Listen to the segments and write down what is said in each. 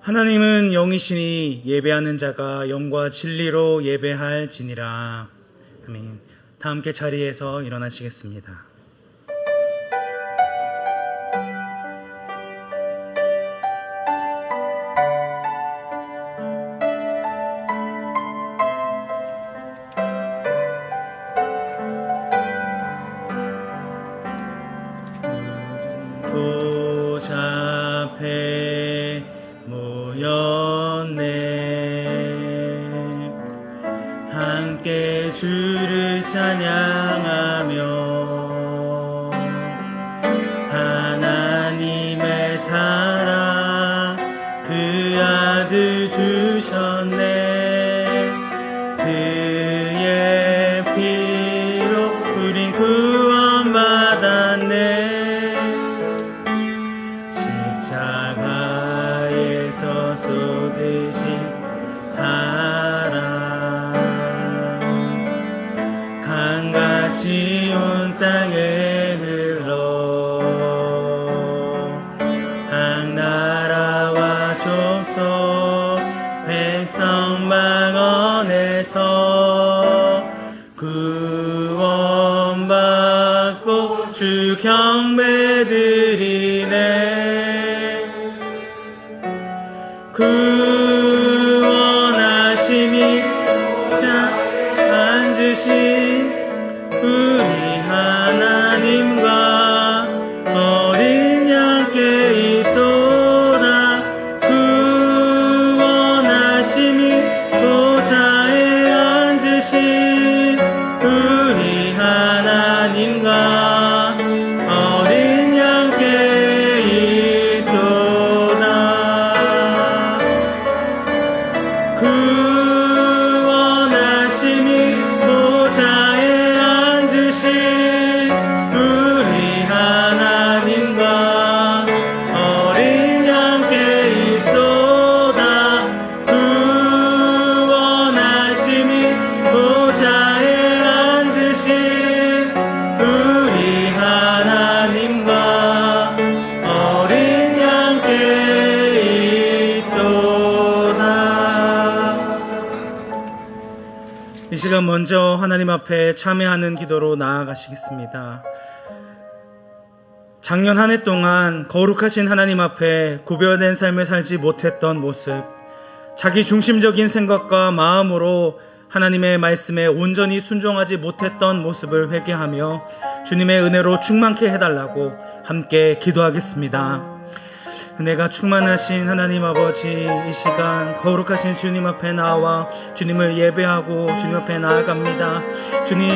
하나님은 영이시니 예배하는 자가 영과 진리로 예배할지니라. 아멘. 다 함께 자리에서 일어나시겠습니다. 보좌 앞에 모였네. 함께 주를 찬양하며 하나님의 사랑 그 아들 주셨네. 그의 피로 우린 구원받았네. 십자가에서 쏟으신 사랑 강같이 온 땅에 흘러 항나라와 족속 백성 망언에서 구원받고 주 경배드리네. 구원하심이 자 앉으신 우리 하나님과 어린 양께 있도다. 구원하심이 보좌에 앉으신 우리 하나님과 어린 양께 있도다. 구원하심이 보좌에 앉으신 우리 하나님과 어린 양께 있도다. 구원하심이 보좌에 앉으신 우리 하나님과 어린 양께 있도다. 이 시간 먼저 하나님 앞에 참회하는 기도로 나아가시겠습니다. 작년 한 해 동안 거룩하신 하나님 앞에 구별된 삶을 살지 못했던 모습, 자기 중심적인 생각과 마음으로 하나님의 말씀에 온전히 순종하지 못했던 모습을 회개하며 주님의 은혜로 충만케 해달라고 함께 기도하겠습니다. 은혜가 충만하신 하나님 아버지, 이 시간 거룩하신 주님 앞에 나와 주님을 예배하고 주님 앞에 나아갑니다. 주님,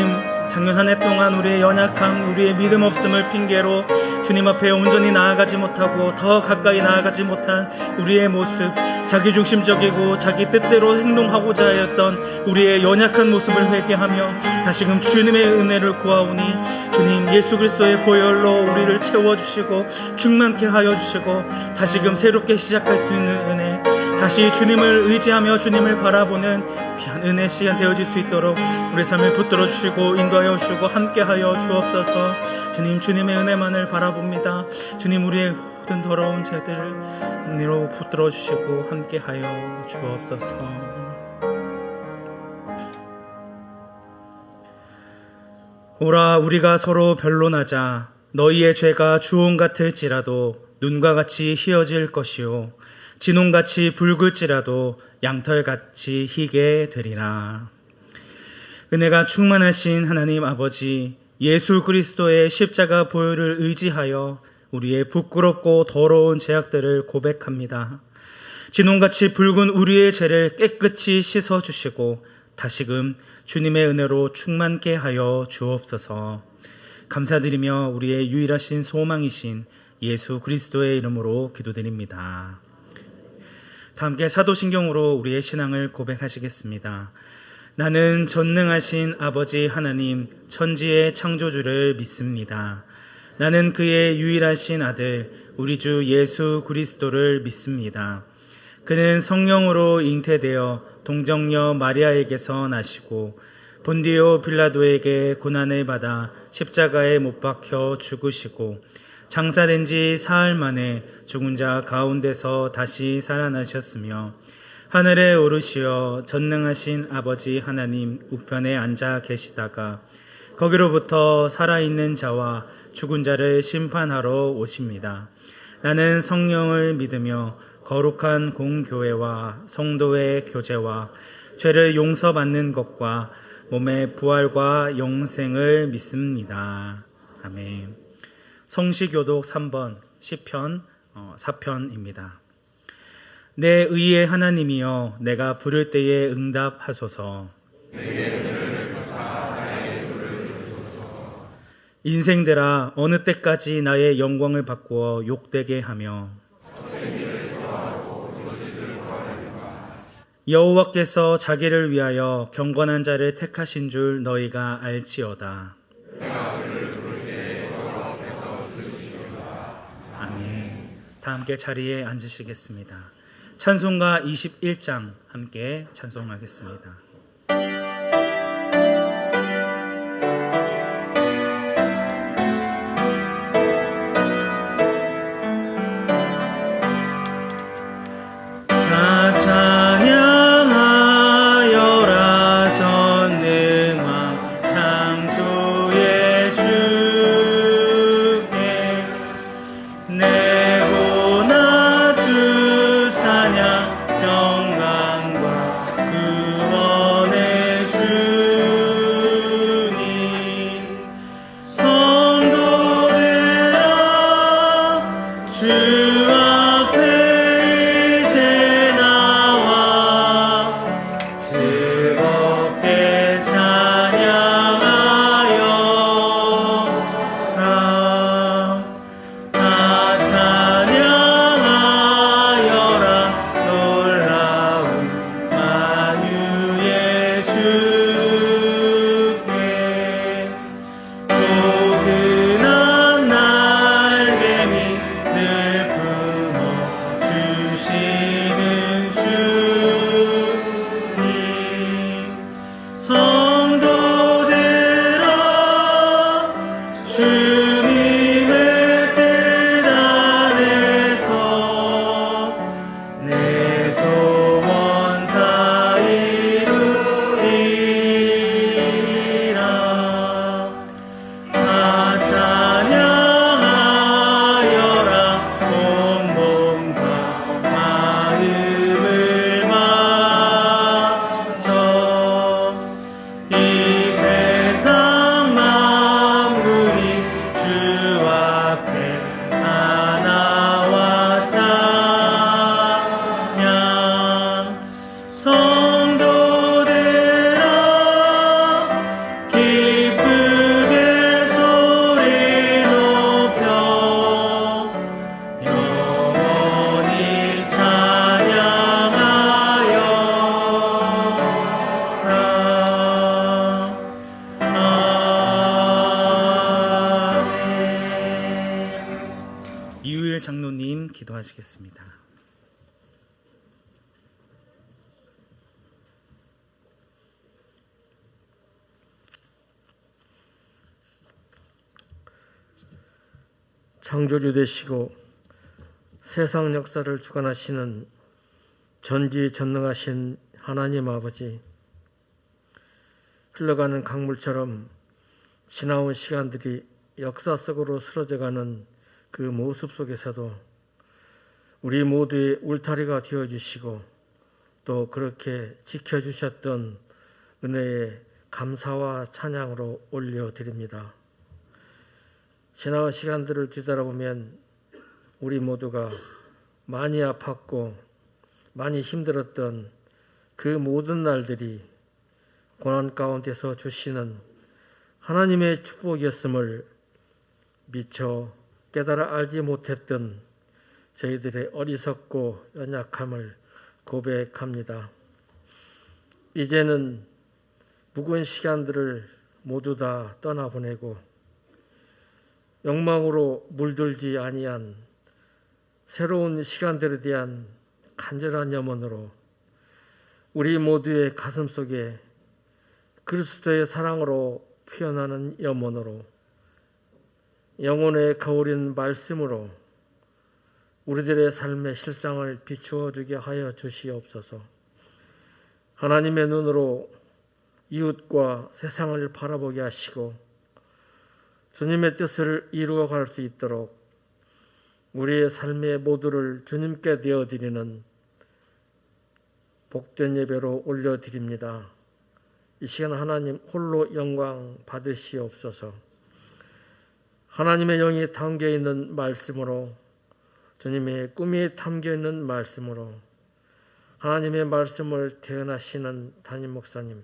작년 한 해 동안 우리의 연약함, 우리의 믿음 없음을 핑계로 주님 앞에 온전히 나아가지 못하고 더 가까이 나아가지 못한 우리의 모습, 자기중심적이고 자기 뜻대로 행동하고자 하였던 우리의 연약한 모습을 회개하며 다시금 주님의 은혜를 구하오니 주님 예수 그리스도의 보혈로 우리를 채워주시고 충만케 하여 주시고 다시금 새롭게 시작할 수 있는 은혜, 다시 주님을 의지하며 주님을 바라보는 귀한 은혜 시간 되어질 수 있도록 우리 삶을 붙들어 주시고 인도하여 주시고 함께하여 주옵소서. 주님, 주님의 은혜만을 바라봅니다. 주님, 우리의 모든 더러운 죄들을 은혜로 붙들어 주시고 함께하여 주옵소서. 오라, 우리가 서로 변론하자. 너희의 죄가 주홍 같을지라도 눈과 같이 희어질 것이요 진홍같이 붉을지라도 양털같이 희게 되리라. 은혜가 충만하신 하나님 아버지, 예수 그리스도의 십자가 보혈을 의지하여 우리의 부끄럽고 더러운 죄악들을 고백합니다. 진홍같이 붉은 우리의 죄를 깨끗이 씻어주시고 다시금 주님의 은혜로 충만케 하여 주옵소서. 감사드리며 우리의 유일하신 소망이신 예수 그리스도의 이름으로 기도드립니다. 다 함께 사도신경으로 우리의 신앙을 고백하시겠습니다. 나는 전능하신 아버지 하나님 천지의 창조주를 믿습니다. 나는 그의 유일하신 아들 우리 주 예수 그리스도를 믿습니다. 그는 성령으로 잉태되어 동정녀 마리아에게서 나시고 본디오 빌라도에게 고난을 받아 십자가에 못 박혀 죽으시고 장사된 지 사흘 만에 죽은 자 가운데서 다시 살아나셨으며 하늘에 오르시어 전능하신 아버지 하나님 우편에 앉아 계시다가 거기로부터 살아있는 자와 죽은 자를 심판하러 오십니다. 나는 성령을 믿으며 거룩한 공교회와 성도의 교제와 죄를 용서받는 것과 몸의 부활과 영생을 믿습니다. 아멘. 성시교독 3번 시편 4편입니다. 내 의의 하나님이여 내가 부를 때에 응답하소서. 인생들아 어느 때까지 나의 영광을 바꾸어 욕되게 하며 여호와께서 자기를 위하여 경건한 자를 택하신 줄 너희가 알지어다. 아멘. 다 함께 자리에 앉으시겠습니다. 찬송가 21장 함께 찬송하겠습니다. 장로님 기도하시겠습니다. 창조주 되시고 세상 역사를 주관하시는 전지전능하신 하나님 아버지, 흘러가는 강물처럼 지나온 시간들이 역사 속으로 쓰러져가는 그 모습 속에서도 우리 모두의 울타리가 되어주시고 또 그렇게 지켜주셨던 은혜에 감사와 찬양으로 올려드립니다. 지나온 시간들을 뒤돌아보면 우리 모두가 많이 아팠고 많이 힘들었던 그 모든 날들이 고난 가운데서 주시는 하나님의 축복이었음을 미처 깨달아 알지 못했던 저희들의 어리석고 연약함을 고백합니다. 이제는 묵은 시간들을 모두 다 떠나보내고 욕망으로 물들지 아니한 새로운 시간들에 대한 간절한 염원으로 우리 모두의 가슴 속에 그리스도의 사랑으로 피어나는 염원으로 영혼의 거울인 말씀으로 우리들의 삶의 실상을 비추어 주게 하여 주시옵소서. 하나님의 눈으로 이웃과 세상을 바라보게 하시고 주님의 뜻을 이루어 갈 수 있도록 우리의 삶의 모두를 주님께 내어드리는 복된 예배로 올려드립니다. 이 시간 하나님 홀로 영광 받으시옵소서. 하나님의 영이 담겨있는 말씀으로, 주님의 꿈이 담겨있는 말씀으로 하나님의 말씀을 대언하시는 담임 목사님,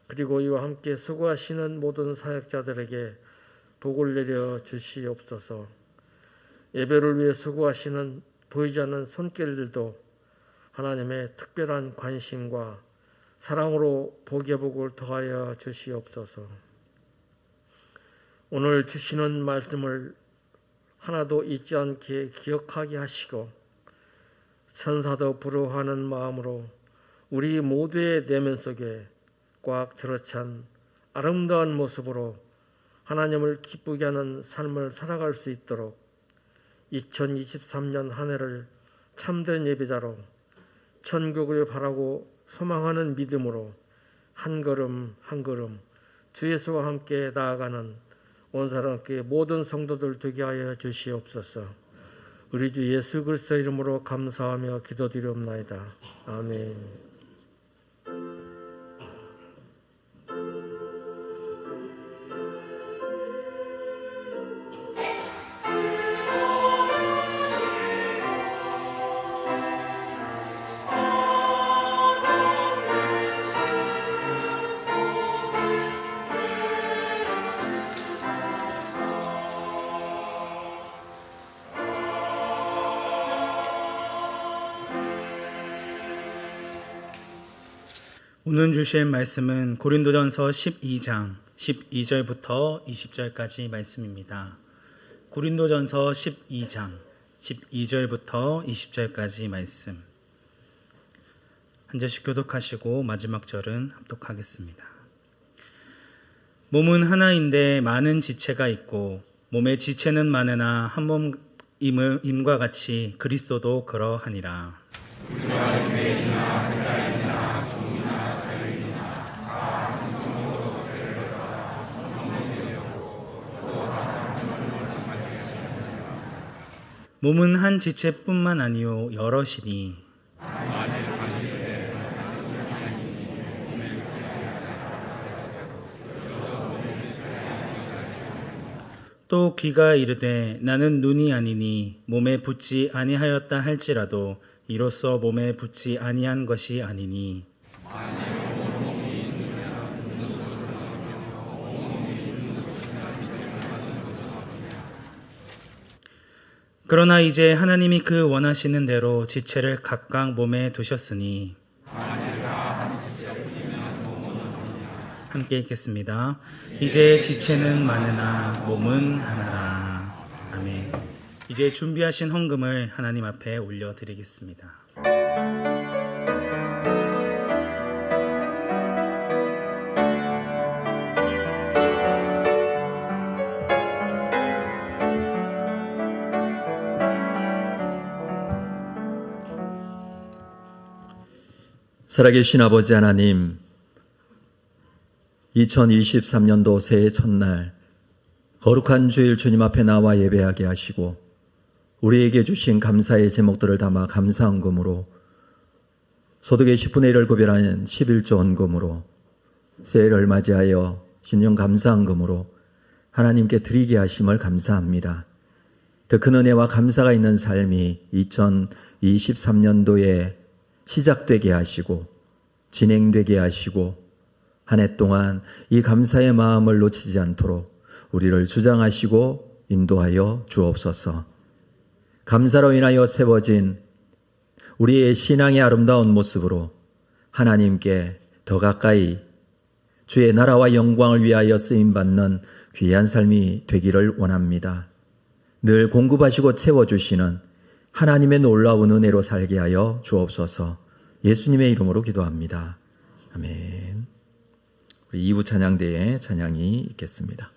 그리고 이와 함께 수고하시는 모든 사역자들에게 복을 내려 주시옵소서. 예배를 위해 수고하시는 보이지 않는 손길들도 하나님의 특별한 관심과 사랑으로 복의 복을 더하여 주시옵소서. 오늘 주시는 말씀을 하나도 잊지 않게 기억하게 하시고 천사도 부러워하는 마음으로 우리 모두의 내면 속에 꽉 들어찬 아름다운 모습으로 하나님을 기쁘게 하는 삶을 살아갈 수 있도록 2023년 한 해를 참된 예배자로 천국을 바라고 소망하는 믿음으로 한 걸음 한 걸음 주 예수와 함께 나아가는 온 사람께 모든 성도들 되게 하여 주시옵소서. 우리 주 예수 그리스도 이름으로 감사하며 기도드리옵나이다. 아멘. 오늘 주실 말씀은 고린도전서 12장 12절부터 20절까지 말씀입니다. 고린도전서 12장 12절부터 20절까지 말씀. 한 절씩 교독하시고 마지막 절은 합독하겠습니다. 몸은 하나인데 많은 지체가 있고 몸의 지체는 많으나 한 몸임과 같이 그리스도도 그러하니라. 몸은 한 지체뿐만 아니요 여럿이니 또 귀가 이르되 나는 눈이 아니니 몸에 붙지 아니하였다 할지라도 이로써 몸에 붙지 아니한 것이 아니니 그러나 이제 하나님이 그 원하시는 대로 지체를 각각 몸에 두셨으니 함께 읽겠습니다. 이제 지체는 많으나 몸은 하나라. 아멘. 이제 준비하신 헌금을 하나님 앞에 올려드리겠습니다. 살아계신 아버지 하나님, 2023년도 새해 첫날 거룩한 주일 주님 앞에 나와 예배하게 하시고 우리에게 주신 감사의 제목들을 담아 감사헌금으로 소득의 10분의 1을 구별하는 11조 헌금으로 새해를 맞이하여 신령 감사헌금으로 하나님께 드리게 하심을 감사합니다. 더 큰 은혜와 감사가 있는 삶이 2023년도에 시작되게 하시고 진행되게 하시고 한 해 동안 이 감사의 마음을 놓치지 않도록 우리를 주장하시고 인도하여 주옵소서. 감사로 인하여 세워진 우리의 신앙의 아름다운 모습으로 하나님께 더 가까이 주의 나라와 영광을 위하여 쓰임받는 귀한 삶이 되기를 원합니다. 늘 공급하시고 채워주시는 하나님의 놀라운 은혜로 살게 하여 주옵소서. 예수님의 이름으로 기도합니다. 아멘. 우리 2부 찬양대에 찬양이 있겠습니다.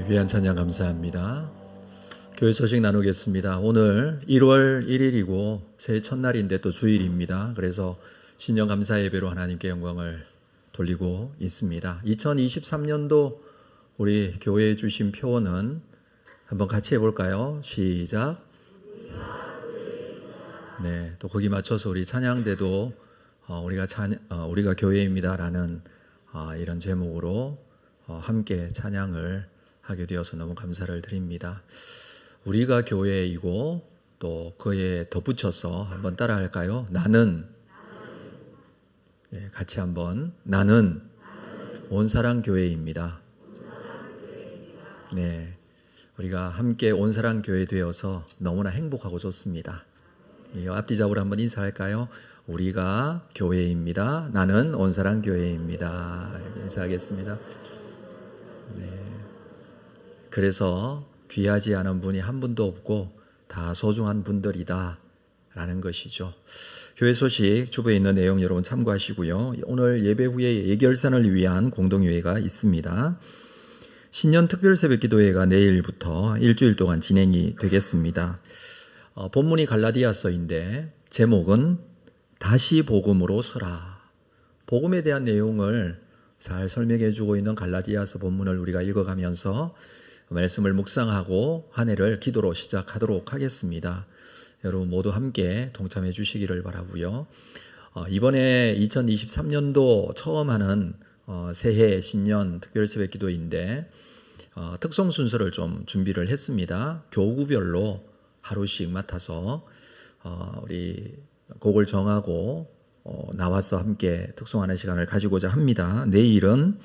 귀한 찬양 감사합니다. 교회 소식 나누겠습니다. 오늘 1월 1일이고 새해 첫날인데 또 주일입니다. 그래서 신년 감사 예배로 하나님께 영광을 돌리고 있습니다. 2023년도 우리 교회에 주신 표어는 한번 같이 해볼까요? 시작. 네, 또 거기 맞춰서 우리 찬양대도 우리가 교회입니다라는 이런 제목으로 함께 찬양을 하게 되어서 너무 감사를 드립니다. 우리가 교회이고 또 그에 덧붙여서 한번 따라할까요? 나는 네, 같이 한번 나는 온사랑 교회입니다. 네, 우리가 함께 온사랑 교회 되어서 너무나 행복하고 좋습니다. 앞뒤적으로 한번 인사할까요? 우리가 교회입니다. 나는 온사랑 교회입니다. 이렇게 인사하겠습니다. 네. 그래서 귀하지 않은 분이 한 분도 없고 다 소중한 분들이다 라는 것이죠. 교회 소식 주부에 있는 내용 여러분 참고하시고요. 오늘 예배 후에 예결산을 위한 공동회의가 있습니다. 신년 특별 새벽 기도회가 내일부터 일주일 동안 진행이 되겠습니다. 본문이 갈라디아서인데 제목은 다시 복음으로 서라. 복음에 대한 내용을 잘 설명해 주고 있는 갈라디아서 본문을 우리가 읽어가면서 말씀을 묵상하고 한 해를 기도로 시작하도록 하겠습니다. 여러분 모두 함께 동참해 주시기를 바라고요. 이번에 2023년도 처음 하는 새해 신년 특별 새벽 기도인데 특송 순서를 좀 준비를 했습니다. 교구별로 하루씩 맡아서 우리 곡을 정하고 나와서 함께 특송하는 시간을 가지고자 합니다. 내일은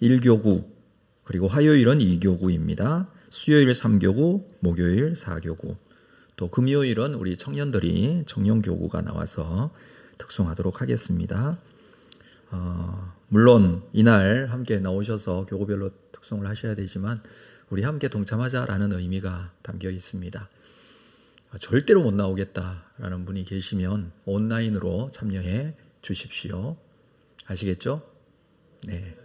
1교구 그리고 화요일은 2교구입니다. 수요일 3교구, 목요일 4교구, 또 금요일은 우리 청년들이 청년교구가 나와서 특송하도록 하겠습니다. 물론 이날 함께 나오셔서 교구별로 특송을 하셔야 되지만 우리 함께 동참하자라는 의미가 담겨 있습니다. 절대로 못 나오겠다라는 분이 계시면 온라인으로 참여해 주십시오. 아시겠죠? 네,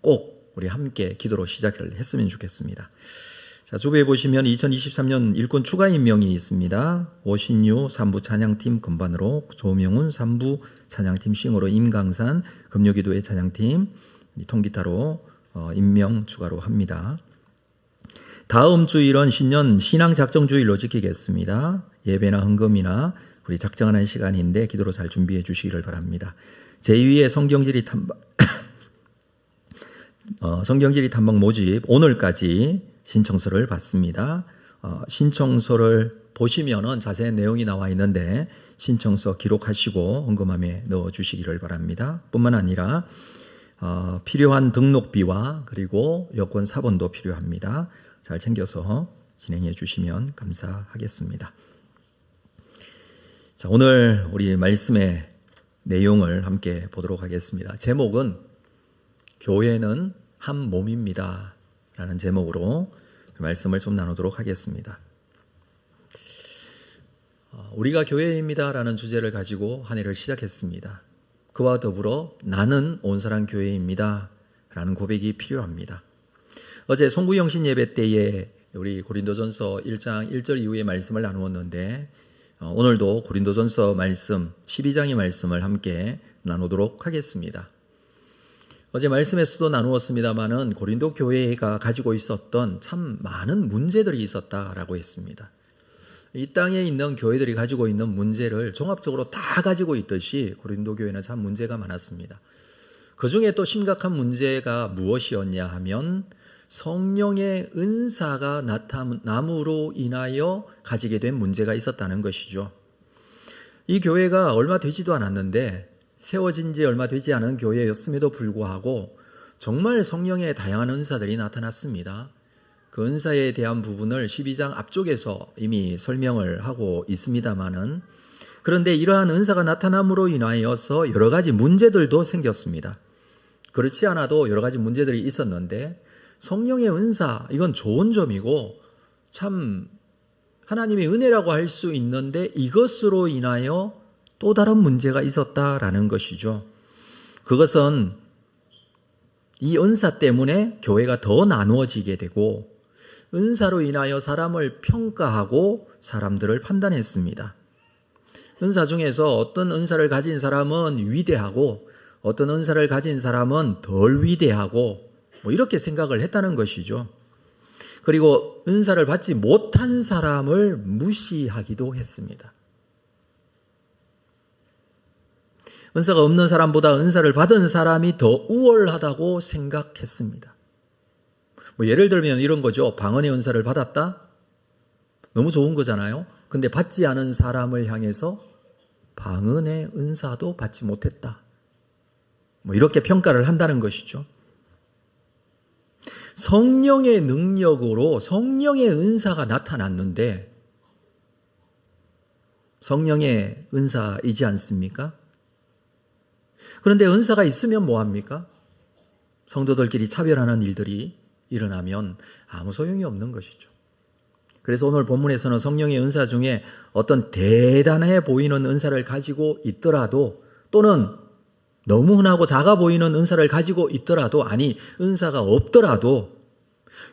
꼭 우리 함께 기도로 시작을 했으면 좋겠습니다. 자, 주부에 보시면 2023년 일꾼 추가 임명이 있습니다. 오신유 3부 찬양팀 금반으로, 조명훈 3부 찬양팀 싱어로, 임강산 금요기도회 찬양팀 통기타로 임명 추가로 합니다. 다음 주일은 신년 신앙작정주일로 지키겠습니다. 예배나 헌금이나 우리 작정하는 시간인데 기도로 잘 준비해 주시기를 바랍니다. 제2의 성경지리 탐방 모집 오늘까지 신청서를 받습니다. 신청서를 보시면은 자세한 내용이 나와 있는데 신청서 기록하시고 헌금함에 넣어 주시기를 바랍니다. 뿐만 아니라 필요한 등록비와 그리고 여권 사본도 필요합니다. 잘 챙겨서 진행해 주시면 감사하겠습니다. 자, 오늘 우리 말씀의 내용을 함께 보도록 하겠습니다. 제목은 교회는 한 몸입니다 라는 제목으로 말씀을 좀 나누도록 하겠습니다. 우리가 교회입니다 라는 주제를 가지고 한 해를 시작했습니다. 그와 더불어 나는 온사랑 교회입니다 라는 고백이 필요합니다. 어제 송구영신 예배 때에 우리 고린도전서 1장 1절 이후의 말씀을 나누었는데 오늘도 고린도전서 말씀 12장의 말씀을 함께 나누도록 하겠습니다. 어제 말씀에서도 나누었습니다마는 고린도 교회가 가지고 있었던 참 많은 문제들이 있었다라고 했습니다. 이 땅에 있는 교회들이 가지고 있는 문제를 종합적으로 다 가지고 있듯이 고린도 교회는 참 문제가 많았습니다. 그 중에 또 심각한 문제가 무엇이었냐 하면 성령의 은사가 나타남으로 인하여 가지게 된 문제가 있었다는 것이죠. 이 교회가 얼마 되지도 않았는데 세워진 지 얼마 되지 않은 교회였음에도 불구하고 정말 성령의 다양한 은사들이 나타났습니다. 그 은사에 대한 부분을 12장 앞쪽에서 이미 설명을 하고 있습니다마는 그런데 이러한 은사가 나타남으로 인하여서 여러 가지 문제들도 생겼습니다. 그렇지 않아도 여러 가지 문제들이 있었는데 성령의 은사, 이건 좋은 점이고 참 하나님의 은혜라고 할 수 있는데 이것으로 인하여 또 다른 문제가 있었다라는 것이죠. 그것은 이 은사 때문에 교회가 더 나누어지게 되고 은사로 인하여 사람을 평가하고 사람들을 판단했습니다. 은사 중에서 어떤 은사를 가진 사람은 위대하고 어떤 은사를 가진 사람은 덜 위대하고 이렇게 생각을 했다는 것이죠. 그리고 은사를 받지 못한 사람을 무시하기도 했습니다. 은사가 없는 사람보다 은사를 받은 사람이 더 우월하다고 생각했습니다. 예를 들면 이런 거죠. 방언의 은사를 받았다? 너무 좋은 거잖아요. 근데 받지 않은 사람을 향해서 방언의 은사도 받지 못했다. 이렇게 평가를 한다는 것이죠. 성령의 능력으로 성령의 은사가 나타났는데 성령의 은사이지 않습니까? 그런데 은사가 있으면 뭐합니까? 성도들끼리 차별하는 일들이 일어나면 아무 소용이 없는 것이죠. 그래서 오늘 본문에서는 성령의 은사 중에 어떤 대단해 보이는 은사를 가지고 있더라도 또는 너무 흔하고 작아 보이는 은사를 가지고 있더라도 아니 은사가 없더라도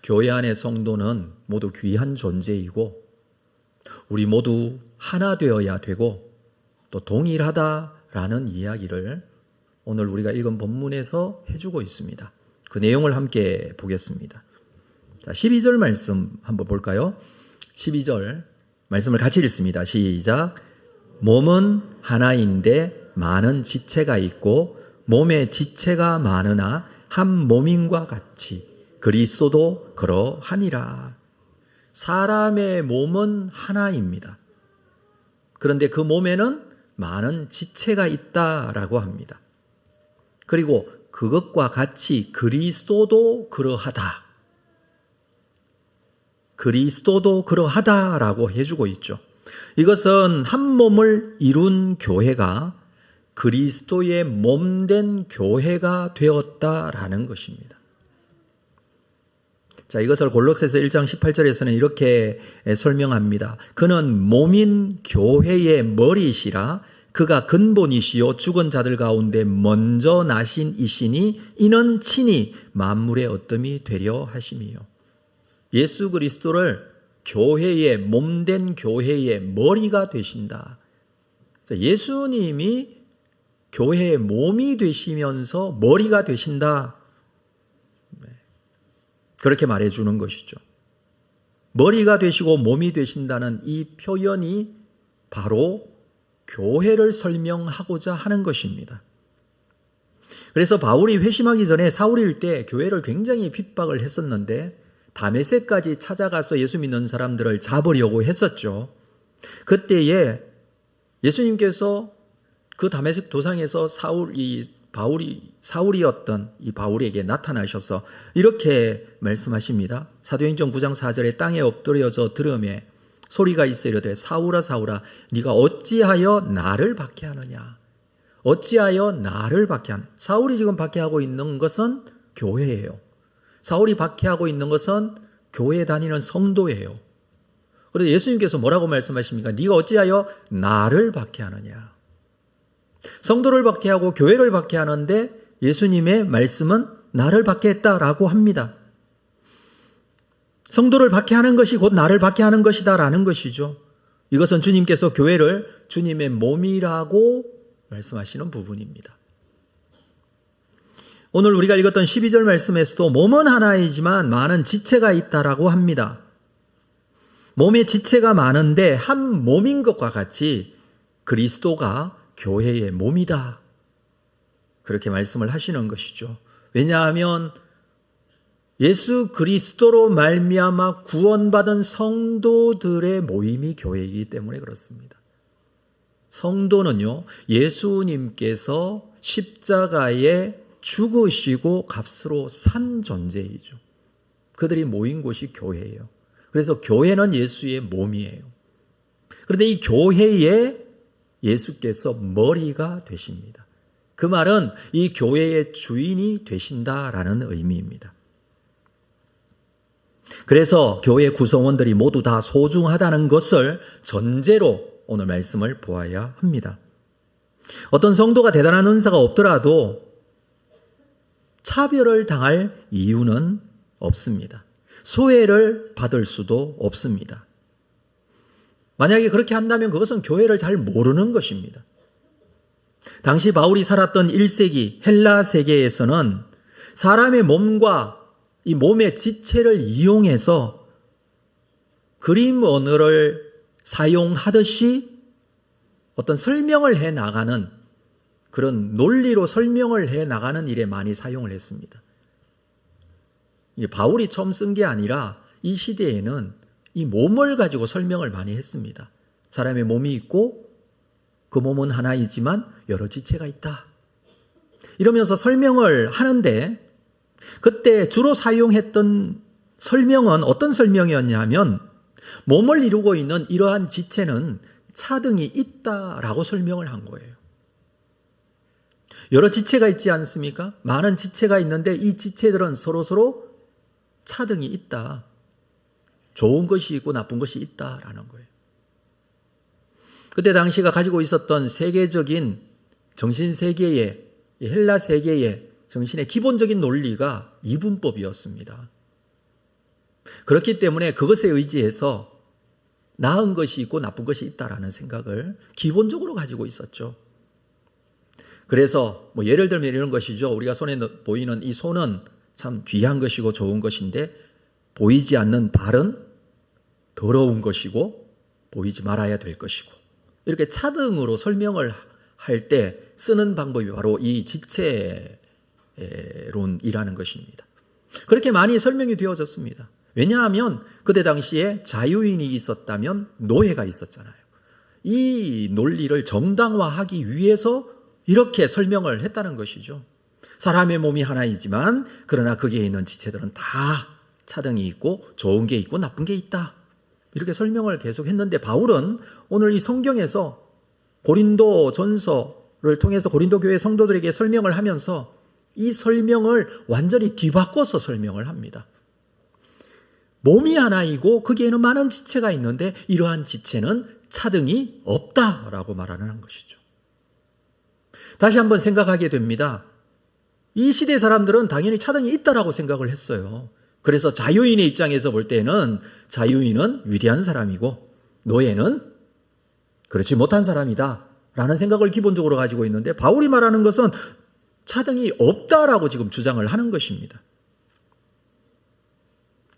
교회 안의 성도는 모두 귀한 존재이고 우리 모두 하나 되어야 되고 또 동일하다라는 이야기를 오늘 우리가 읽은 본문에서 해주고 있습니다. 그 내용을 함께 보겠습니다. 자, 12절 말씀 한번 볼까요? 12절 말씀을 같이 읽습니다. 시작. 몸은 하나인데 많은 지체가 있고 몸에 지체가 많으나 한 몸인과 같이 그리스도도 그러하니라. 사람의 몸은 하나입니다. 그런데 그 몸에는 많은 지체가 있다라고 합니다. 그리고 그것과 같이 그리스도도 그러하다. 그리스도도 그러하다라고 해주고 있죠. 이것은 한 몸을 이룬 교회가 그리스도의 몸된 교회가 되었다라는 것입니다. 자, 이것을 골로새서 1장 18절에서는 이렇게 설명합니다. 그는 몸인 교회의 머리시라. 그가 근본이시요 죽은 자들 가운데 먼저 나신 이시니 이는 친히 만물의 어뜸이 되려 하심이요. 예수 그리스도를 교회의 몸된 교회의 머리가 되신다. 예수님이 교회의 몸이 되시면서 머리가 되신다. 그렇게 말해주는 것이죠. 머리가 되시고 몸이 되신다는 이 표현이 바로 교회를 설명하고자 하는 것입니다. 그래서 바울이 회심하기 전에 사울일 때 교회를 굉장히 핍박을 했었는데 다메섹까지 찾아가서 예수 믿는 사람들을 잡으려고 했었죠. 그때에 예수님께서 그 다메섹 도상에서 사울이었던 이 바울에게 나타나셔서 이렇게 말씀하십니다. 사도행전 9장 4절에 땅에 엎드려져 들으매 소리가 있어 이르되 사울아 사울아 네가 어찌하여 나를 박해하느냐. 어찌하여 나를 박해하느냐. 사울이 지금 박해하고 있는 것은 교회예요. 사울이 박해하고 있는 것은 교회 다니는 성도예요. 그런데 예수님께서 뭐라고 말씀하십니까? 네가 어찌하여 나를 박해하느냐. 성도를 박해하고 교회를 박해하는데 예수님의 말씀은 나를 박해했다라고 합니다. 성도를 박해하는 것이 곧 나를 박해하는 것이다라는 것이죠. 이것은 주님께서 교회를 주님의 몸이라고 말씀하시는 부분입니다. 오늘 우리가 읽었던 12절 말씀에서도 몸은 하나이지만 많은 지체가 있다라고 합니다. 몸에 지체가 많은데 한 몸인 것과 같이 그리스도가 교회의 몸이다. 그렇게 말씀을 하시는 것이죠. 왜냐하면 예수 그리스도로 말미암아 구원받은 성도들의 모임이 교회이기 때문에 그렇습니다. 성도는요, 예수님께서 십자가에 죽으시고 값으로 산 존재이죠. 그들이 모인 곳이 교회예요. 그래서 교회는 예수의 몸이에요. 그런데 이 교회에 예수께서 머리가 되십니다. 그 말은 이 교회의 주인이 되신다라는 의미입니다. 그래서 교회 구성원들이 모두 다 소중하다는 것을 전제로 오늘 말씀을 보아야 합니다. 어떤 성도가 대단한 은사가 없더라도 차별을 당할 이유는 없습니다. 소외를 받을 수도 없습니다. 만약에 그렇게 한다면 그것은 교회를 잘 모르는 것입니다. 당시 바울이 살았던 1세기 헬라 세계에서는 사람의 몸과 이 몸의 지체를 이용해서 그림 언어를 사용하듯이 어떤 설명을 해 나가는 그런 논리로 설명을 해 나가는 일에 많이 사용을 했습니다. 바울이 처음 쓴 게 아니라 이 시대에는 이 몸을 가지고 설명을 많이 했습니다. 사람의 몸이 있고 그 몸은 하나이지만 여러 지체가 있다. 이러면서 설명을 하는데 그때 주로 사용했던 설명은 어떤 설명이었냐면 몸을 이루고 있는 이러한 지체는 차등이 있다라고 설명을 한 거예요. 여러 지체가 있지 않습니까? 많은 지체가 있는데 이 지체들은 서로서로 차등이 있다. 좋은 것이 있고 나쁜 것이 있다라는 거예요. 그때 당시가 가지고 있었던 세계적인 정신세계의 헬라 세계의 정신의 기본적인 논리가 이분법이었습니다. 그렇기 때문에 그것에 의지해서 나은 것이 있고 나쁜 것이 있다라는 생각을 기본적으로 가지고 있었죠. 그래서 예를 들면 이런 것이죠. 우리가 손에 보이는 이 손은 참 귀한 것이고 좋은 것인데 보이지 않는 발은 더러운 것이고 보이지 말아야 될 것이고 이렇게 차등으로 설명을 할 때 쓰는 방법이 바로 이 지체론이라는 것입니다. 그렇게 많이 설명이 되어졌습니다. 왜냐하면 그때 당시에 자유인이 있었다면 노예가 있었잖아요. 이 논리를 정당화하기 위해서 이렇게 설명을 했다는 것이죠. 사람의 몸이 하나이지만 그러나 거기에 있는 지체들은 다 차등이 있고 좋은 게 있고 나쁜 게 있다. 이렇게 설명을 계속 했는데 바울은 오늘 이 성경에서 고린도 전서를 통해서 고린도 교회 성도들에게 설명을 하면서 이 설명을 완전히 뒤바꿔서 설명을 합니다. 몸이 하나이고 거기에는 많은 지체가 있는데 이러한 지체는 차등이 없다라고 말하는 것이죠. 다시 한번 생각하게 됩니다. 이 시대 사람들은 당연히 차등이 있다라고 생각을 했어요. 그래서 자유인의 입장에서 볼 때는 자유인은 위대한 사람이고 노예는 그렇지 못한 사람이다 라는 생각을 기본적으로 가지고 있는데 바울이 말하는 것은 차등이 없다라고 지금 주장을 하는 것입니다.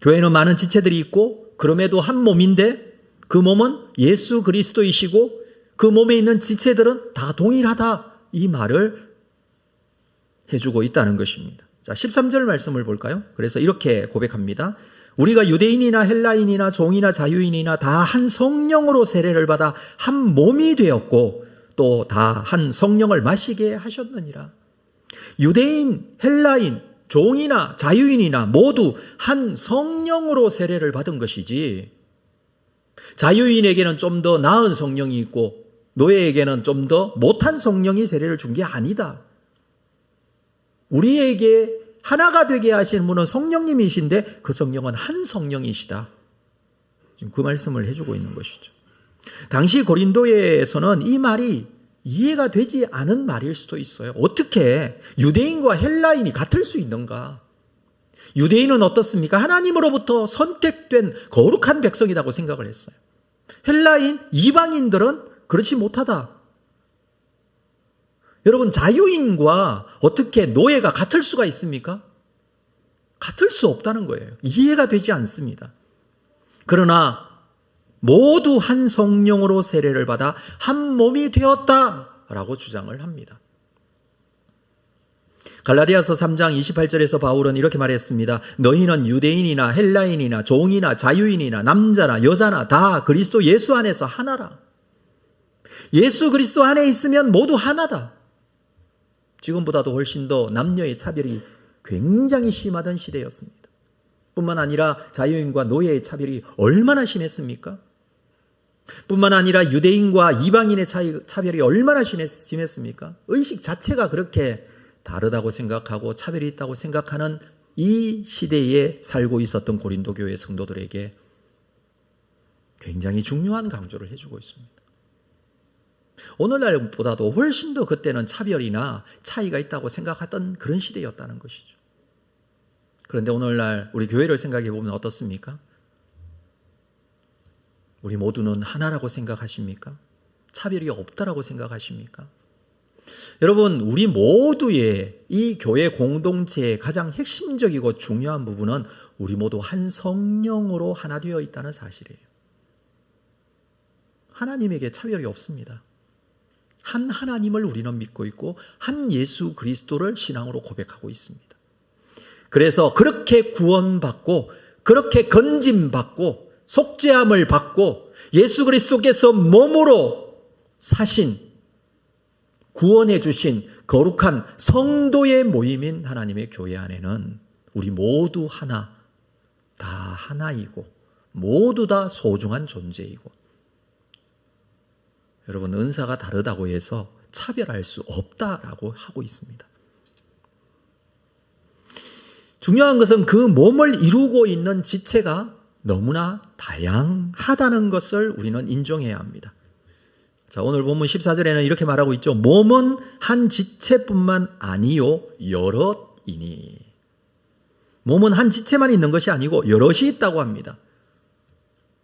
교회는 많은 지체들이 있고 그럼에도 한 몸인데 그 몸은 예수 그리스도이시고 그 몸에 있는 지체들은 다 동일하다 이 말을 해주고 있다는 것입니다. 자, 13절 말씀을 볼까요? 그래서 이렇게 고백합니다. 우리가 유대인이나 헬라인이나 종이나 자유인이나 다 한 성령으로 세례를 받아 한 몸이 되었고 또 다 한 성령을 마시게 하셨느니라. 유대인, 헬라인, 종이나 자유인이나 모두 한 성령으로 세례를 받은 것이지 자유인에게는 좀 더 나은 성령이 있고 노예에게는 좀 더 못한 성령이 세례를 준 게 아니다. 우리에게 하나가 되게 하시는 분은 성령님이신데 그 성령은 한 성령이시다. 지금 그 말씀을 해주고 있는 것이죠. 당시 고린도에서는 이 말이 이해가 되지 않은 말일 수도 있어요. 어떻게 유대인과 헬라인이 같을 수 있는가? 유대인은 어떻습니까? 하나님으로부터 선택된 거룩한 백성이라고 생각을 했어요. 헬라인, 이방인들은 그렇지 못하다. 여러분, 자유인과 어떻게 노예가 같을 수가 있습니까? 같을 수 없다는 거예요. 이해가 되지 않습니다. 그러나 모두 한 성령으로 세례를 받아 한 몸이 되었다라고 주장을 합니다. 갈라디아서 3장 28절에서 바울은 이렇게 말했습니다. 너희는 유대인이나 헬라인이나 종이나 자유인이나 남자나 여자나 다 그리스도 예수 안에서 하나라. 예수 그리스도 안에 있으면 모두 하나다. 지금보다도 훨씬 더 남녀의 차별이 굉장히 심하던 시대였습니다. 뿐만 아니라 자유인과 노예의 차별이 얼마나 심했습니까? 뿐만 아니라 유대인과 이방인의 차별이 얼마나 심했습니까? 의식 자체가 그렇게 다르다고 생각하고 차별이 있다고 생각하는 이 시대에 살고 있었던 고린도 교회 성도들에게 굉장히 중요한 강조를 해주고 있습니다. 오늘날보다도 훨씬 더 그때는 차별이나 차이가 있다고 생각했던 그런 시대였다는 것이죠. 그런데 오늘날 우리 교회를 생각해 보면 어떻습니까? 우리 모두는 하나라고 생각하십니까? 차별이 없다라고 생각하십니까? 여러분, 우리 모두의 이 교회 공동체의 가장 핵심적이고 중요한 부분은 우리 모두 한 성령으로 하나 되어 있다는 사실이에요. 하나님에게 차별이 없습니다. 한 하나님을 우리는 믿고 있고 한 예수 그리스도를 신앙으로 고백하고 있습니다. 그래서 그렇게 구원받고 그렇게 건짐받고 속죄함을 받고 예수 그리스도께서 몸으로 사신 구원해 주신 거룩한 성도의 모임인 하나님의 교회 안에는 우리 모두 하나, 다 하나이고 모두 다 소중한 존재이고, 여러분, 은사가 다르다고 해서 차별할 수 없다라고 하고 있습니다. 중요한 것은 그 몸을 이루고 있는 지체가 너무나 다양하다는 것을 우리는 인정해야 합니다. 자, 오늘 본문 14절에는 이렇게 말하고 있죠. 몸은 한 지체뿐만 아니요 여럿이니. 몸은 한 지체만 있는 것이 아니고 여럿이 있다고 합니다.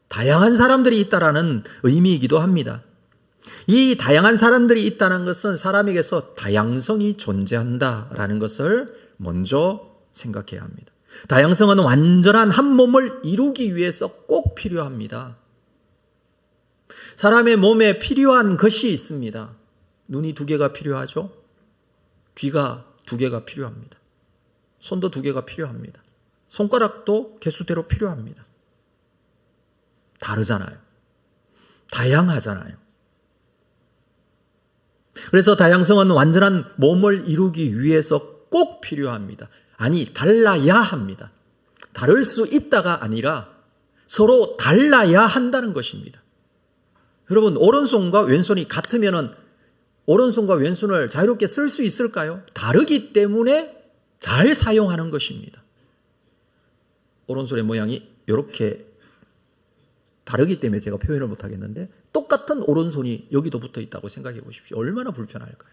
다양한 사람들이 있다라는 의미이기도 합니다. 이 다양한 사람들이 있다는 것은 사람에게서 다양성이 존재한다라는 것을 먼저 생각해야 합니다. 다양성은 완전한 한 몸을 이루기 위해서 꼭 필요합니다. 사람의 몸에 필요한 것이 있습니다. 눈이 2개가 필요하죠. 귀가 2개가 필요합니다. 손도 2개가 필요합니다. 손가락도 개수대로 필요합니다. 다르잖아요. 다양하잖아요. 그래서 다양성은 완전한 몸을 이루기 위해서 꼭 필요합니다. 아니, 달라야 합니다. 다를 수 있다가 아니라 서로 달라야 한다는 것입니다. 여러분, 오른손과 왼손이 같으면 오른손과 왼손을 자유롭게 쓸 수 있을까요? 다르기 때문에 잘 사용하는 것입니다. 오른손의 모양이 이렇게 다르기 때문에 제가 표현을 못하겠는데, 똑같은 오른손이 여기도 붙어 있다고 생각해 보십시오. 얼마나 불편할까요?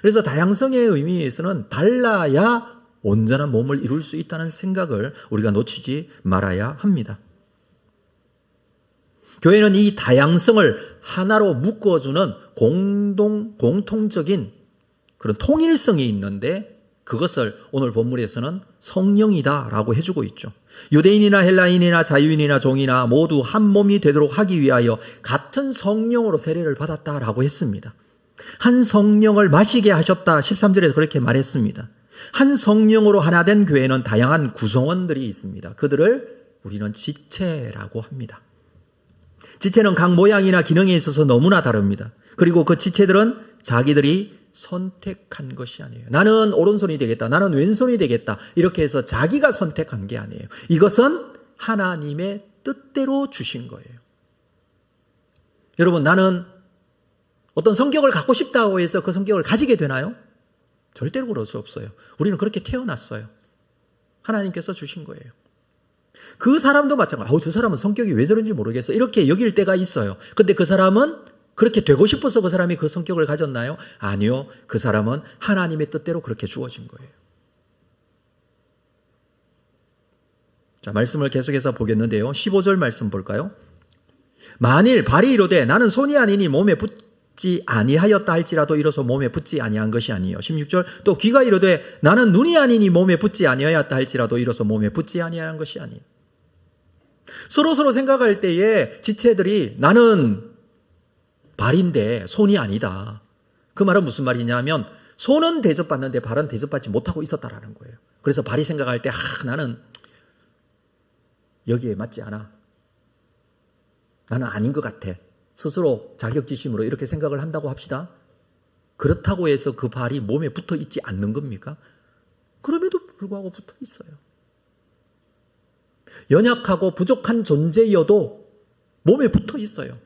그래서 다양성의 의미에서는 달라야 온전한 몸을 이룰 수 있다는 생각을 우리가 놓치지 말아야 합니다. 교회는 이 다양성을 하나로 묶어주는 공통적인 그런 통일성이 있는데, 그것을 오늘 본문에서는 성령이다라고 해주고 있죠. 유대인이나 헬라인이나 자유인이나 종이나 모두 한 몸이 되도록 하기 위하여 같은 성령으로 세례를 받았다라고 했습니다. 한 성령을 마시게 하셨다. 13절에서 그렇게 말했습니다. 한 성령으로 하나 된 교회는 다양한 구성원들이 있습니다. 그들을 우리는 지체라고 합니다. 지체는 각 모양이나 기능에 있어서 너무나 다릅니다. 그리고 그 지체들은 자기들이 선택한 것이 아니에요. 나는 오른손이 되겠다, 나는 왼손이 되겠다, 이렇게 해서 자기가 선택한 게 아니에요. 이것은 하나님의 뜻대로 주신 거예요. 여러분, 나는 어떤 성격을 갖고 싶다고 해서 그 성격을 가지게 되나요? 절대로 그럴 수 없어요. 우리는 그렇게 태어났어요. 하나님께서 주신 거예요. 그 사람도 마찬가지로 저 사람은 성격이 왜 저런지 모르겠어, 이렇게 여길 때가 있어요. 근데 그 사람은 그렇게 되고 싶어서 그 사람이 그 성격을 가졌나요? 아니요. 그 사람은 하나님의 뜻대로 그렇게 주어진 거예요. 자, 말씀을 계속해서 보겠는데요. 15절 말씀 볼까요? 만일 발이 이르되 나는 손이 아니니 몸에 붙지 아니하였다 할지라도 이로써 몸에 붙지 아니한 것이 아니에요. 16절 또 귀가 이르되 나는 눈이 아니니 몸에 붙지 아니하였다 할지라도 이로써 몸에 붙지 아니한 것이 아니에요. 서로 생각할 때에 지체들이 나는 발인데 손이 아니다. 그 말은 무슨 말이냐면 손은 대접받는데 발은 대접받지 못하고 있었다라는 거예요. 그래서 발이 생각할 때 나는 여기에 맞지 않아. 나는 아닌 것 같아. 스스로 자격지심으로 이렇게 생각을 한다고 합시다. 그렇다고 해서 그 발이 몸에 붙어 있지 않는 겁니까? 그럼에도 불구하고 붙어 있어요. 연약하고 부족한 존재여도 몸에 붙어 있어요.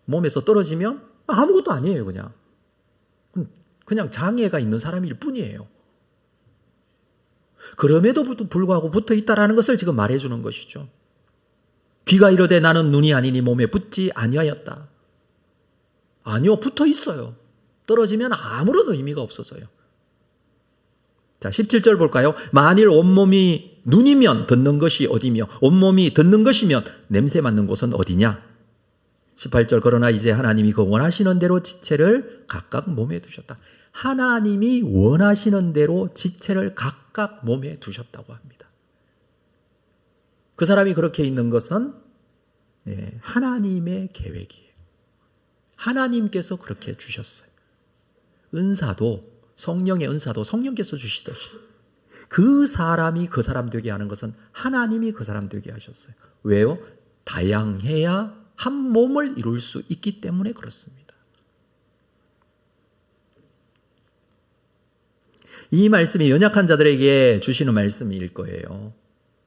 몸에서 떨어지면 아무것도 아니에요. 그냥 장애가 있는 사람일 뿐이에요. 그럼에도 불구하고 붙어 있다라는 것을 지금 말해주는 것이죠. 귀가 이르되 나는 눈이 아니니 몸에 붙지 아니하였다. 아니요, 붙어 있어요. 떨어지면 아무런 의미가 없어져요. 자, 17절 볼까요? 만일 온몸이 눈이면 듣는 것이 어디며 온몸이 듣는 것이면 냄새 맡는 곳은 어디냐? 18절 그러나 이제 하나님이 그 원하시는 대로 지체를 각각 몸에 두셨다. 하나님이 원하시는 대로 지체를 각각 몸에 두셨다고 합니다. 그 사람이 그렇게 있는 것은 하나님의 계획이에요. 하나님께서 그렇게 주셨어요. 은사도 성령의 은사도 성령께서 주시듯이 그 사람이 그 사람 되게 하는 것은 하나님이 그 사람 되게 하셨어요. 왜요? 다양해야 한 몸을 이룰 수 있기 때문에 그렇습니다. 이 말씀이 연약한 자들에게 주시는 말씀일 거예요.